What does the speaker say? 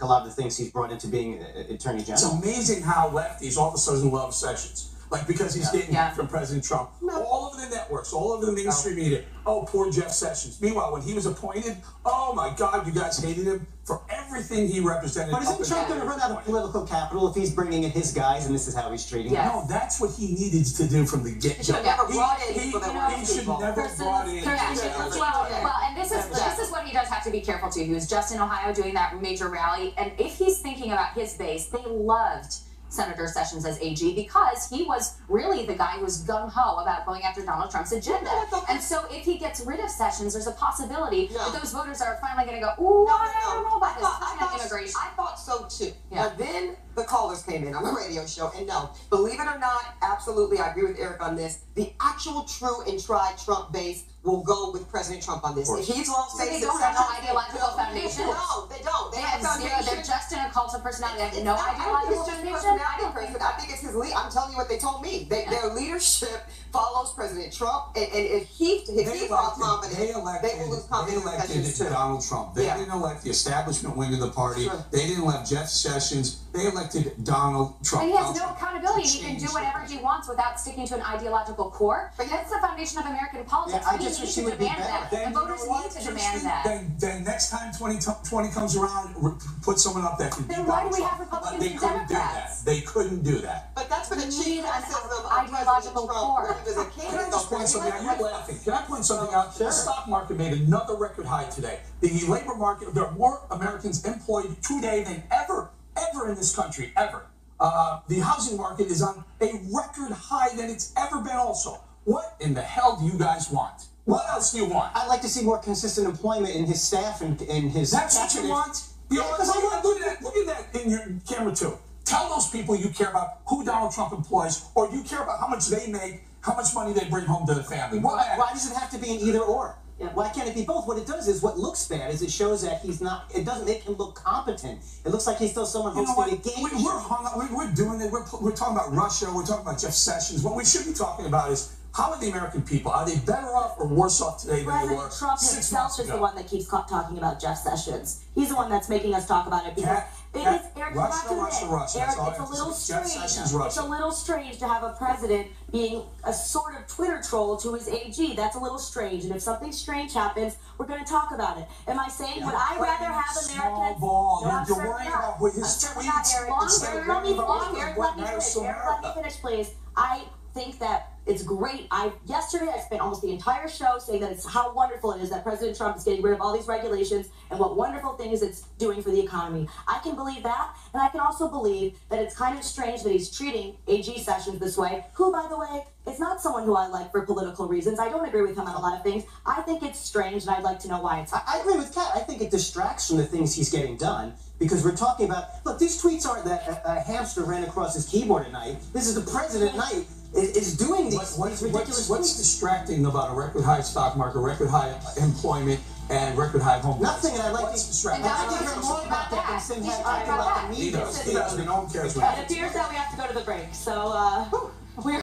a lot of the things he's brought into being Attorney General. It's amazing how lefties all of a sudden love Sessions. Like, because he's getting from President Trump. All over the networks, all over the mainstream media. Oh, poor Jeff Sessions. Meanwhile, when he was appointed, oh my God, you guys hated him for everything he represented. But isn't Trump going to run out of political capital if he's bringing in his guys and this is how he's treating them? No, that's what he needed to do from the get-go. He should never brought in He should never brought in. Well, and this is what he does have to be careful too. He was just in Ohio doing that major rally, and if he's thinking about his base, they loved Senator Sessions as AG because he was really the guy who was gung-ho about going after Donald Trump's agenda. And so if he gets rid of Sessions, there's a possibility that those voters are finally going to go, ooh, I don't know about this immigration. I thought so too. But then the callers came in on the radio show, and no, believe it or not, absolutely, I agree with Eric on this. The actual true and tried Trump base will go with President Trump on this. If he's lost they don't have no ideological foundation. No, they don't. They have zero. They're just in a cult of personality. They have no ideological foundation. I think it's his lead. I'm telling you what they told me. Their leadership follows President Trump, and if he's not confident, they will lose confidence. They elected Donald Trump. They didn't elect the establishment wing of the party. They didn't elect Jeff Sessions. They elected Donald Trump. And he has no accountability. He can do whatever he wants without sticking to an ideological core. But that's the foundation of American politics. I just wish he would be better. And voters need to demand that. Then next time 2020 comes around, put someone up that can beat Then why Donald do we Trump. have Republicans They and couldn't do that. Democrats? They couldn't do that. But that's been a chief criticism of ideological core. Can I just point something out? You're laughing. Can I point something out? The stock market made another record high today. The labor market, there are more Americans employed today than ever in this country, ever. The housing market is on a record high than it's ever been also. What in the hell do you guys want? What else do you want? I'd like to see more consistent employment in his staff and in his... That's what you want? You know what? Look at that in your camera too. Tell those people you care about who Donald Trump employs, or you care about how much they make, how much money they bring home to the family. Why does it have to be an either or? Why can't it be both? What it does is, what looks bad is it shows that he's not, it doesn't make him look competent. It looks like he's still someone who's going to game. We're doing it. We're talking about Russia. We're talking about Jeff Sessions. What we should be talking about is, how are the American people? Are they better off or worse off today than they were 6 months ago? Trump himself is the one that keeps talking about Jeff Sessions. He's the one that's making us talk about it because Eric, Russia. It's a little strange. It's a little strange to have a president being a sort of Twitter troll to his AG. That's a little strange. And if something strange happens, we're going to talk about it. Am I saying would I rather have Americans? No, you're worrying about his tweets. Eric, let me finish, please. I think that it's great. Yesterday I spent almost the entire show saying that it's how wonderful it is that President Trump is getting rid of all these regulations and what wonderful things it's doing for the economy. I can believe that, and I can also believe that it's kind of strange that he's treating AG Sessions this way, who, by the way, is not someone who I like for political reasons. I don't agree with him on a lot of things. I think it's strange, and I'd like to know why it's... I agree with Kat. I think it distracts from the things he's getting done, because we're talking about... Look, these tweets aren't that a hamster ran across his keyboard at night. This is the president at night. Is doing these ridiculous What's distracting about a record high stock market, record high employment, and record high home prices? Nothing, and I'd like to distract. I think hear more about that than talking about the media. He does. No one cares. It appears that we have to go to the break, so...